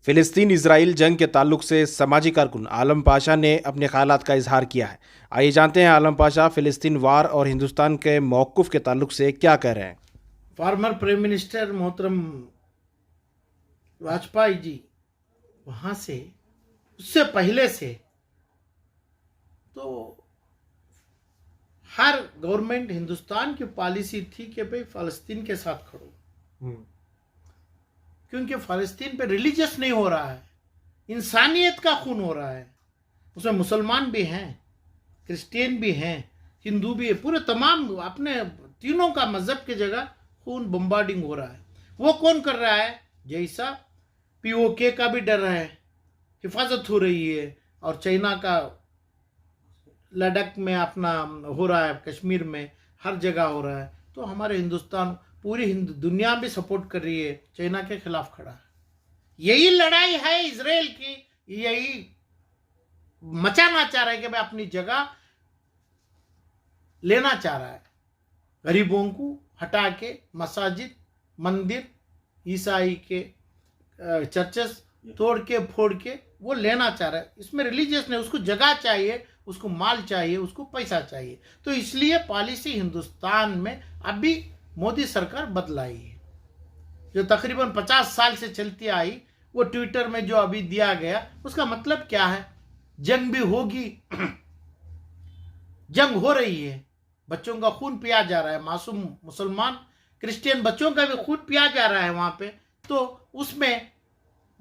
फिलिस्तीन इजराइल जंग के ताल्लुक से समाजी कारकुन आलम पाशा ने अपने ख्यालात का इजहार किया है। आइए जानते हैं आलम पाशा फिलिस्तीन वार और हिंदुस्तान के मौक़िफ़ के ताल्लुक से क्या कह रहे हैं। फॉर्मर प्राइम मिनिस्टर मोहतरम वाजपेयी जी वहाँ से उससे पहले से तो हर गवर्नमेंट हिंदुस्तान की पॉलिसी थी कि भाई फ़लस्तीन के साथ खड़ो, क्योंकि फ़लस्तीन पे रिलीजियस नहीं हो रहा है, इंसानियत का खून हो रहा है। उसमें मुसलमान भी हैं, क्रिश्चियन भी हैं, हिंदू भी है, पूरे तमाम अपने तीनों का मज़हब की जगह खून बम्बार्डिंग हो रहा है। वो कौन कर रहा है? जैसा पीओके का भी डर है, हिफाजत हो रही है, और चाइना का लद्दाख में अपना हो रहा है, कश्मीर में हर जगह हो रहा है। तो हमारे हिंदुस्तान पूरी दुनिया भी सपोर्ट कर रही है, चाइना के खिलाफ खड़ा है। यही लड़ाई है इजराइल की, यही मचाना चाह रहा है कि भाई अपनी जगह लेना चाह रहा है। गरीबों को हटा के मसाजिद, मंदिर, ईसाई के चर्चेस तोड़ के फोड़ के वो लेना चाह रहा है। इसमें रिलीजियस नहीं, उसको जगह चाहिए, उसको माल चाहिए, उसको पैसा चाहिए। तो इसलिए पॉलिसी हिंदुस्तान में अभी मोदी सरकार बदलाई है, जो तकरीबन 50 साल से चलती आई। वो ट्विटर में जो अभी दिया गया, उसका मतलब क्या है? जंग भी होगी, जंग हो रही है, बच्चों का खून पिया जा रहा है, मासूम मुसलमान क्रिश्चियन बच्चों का भी खून पिया जा रहा है वहां पे। तो उसमें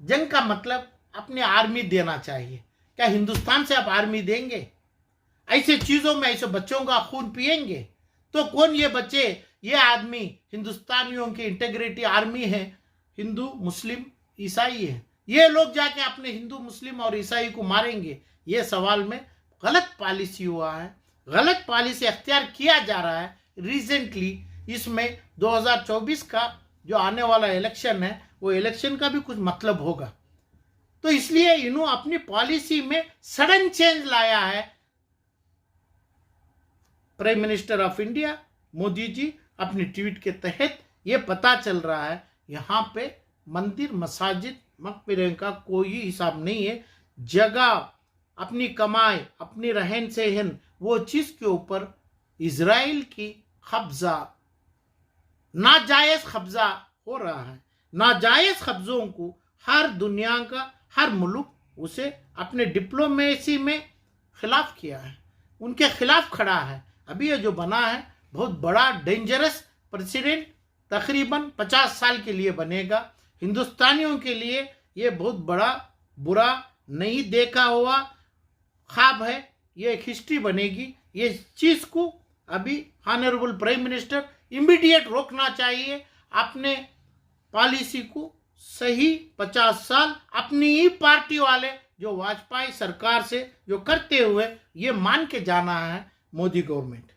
जंग का मतलब अपने आर्मी देना चाहिए। क्या हिंदुस्तान से आप आर्मी देंगे? ऐसे चीजों में ऐसे बच्चों का खून पिएंगे तो कौन ये बच्चे, ये आदमी हिंदुस्तानियों की इंटेग्रिटी आर्मी है, हिंदू मुस्लिम ईसाई है, ये लोग जाके अपने हिंदू मुस्लिम और ईसाई को मारेंगे? ये सवाल में गलत पॉलिसी हुआ है, गलत पॉलिसी अख्तियार किया जा रहा है रिसेंटली। इसमें 2024 का जो आने वाला इलेक्शन है, वो इलेक्शन का भी कुछ मतलब होगा। तो इसलिए इन्होंने अपनी पॉलिसी में सडन चेंज लाया है। Prime minister of India Modi ji अपनी ट्वीट के तहत ये पता चल रहा है, यहाँ पे मंदिर, मसाजिद, मकबरे का कोई हिसाब नहीं है। जगह, अपनी कमाई, अपनी रहन सहन, वो चीज के ऊपर इजराइल की कब्जा, नाजायज कब्जा हो रहा है। नाजायज कब्जों को हर दुनिया का हर मुल्क उसे अपने डिप्लोमेसी में खिलाफ किया है, उनके खिलाफ खड़ा है। अभी ये जो बना है बहुत बड़ा डेंजरस प्रेसिडेंट, तकरीबन 50 साल के लिए बनेगा। हिंदुस्तानियों के लिए ये बहुत बड़ा बुरा नहीं देखा हुआ ख्वाब है, ये एक हिस्ट्री बनेगी। ये चीज को अभी ऑनरेबल प्राइम मिनिस्टर इमीडिएट रोकना चाहिए। अपने पॉलिसी को सही 50 साल अपनी ही पार्टी वाले जो वाजपेयी सरकार से जो करते हुए, ये मान के जाना है मोदी गवर्नमेंट।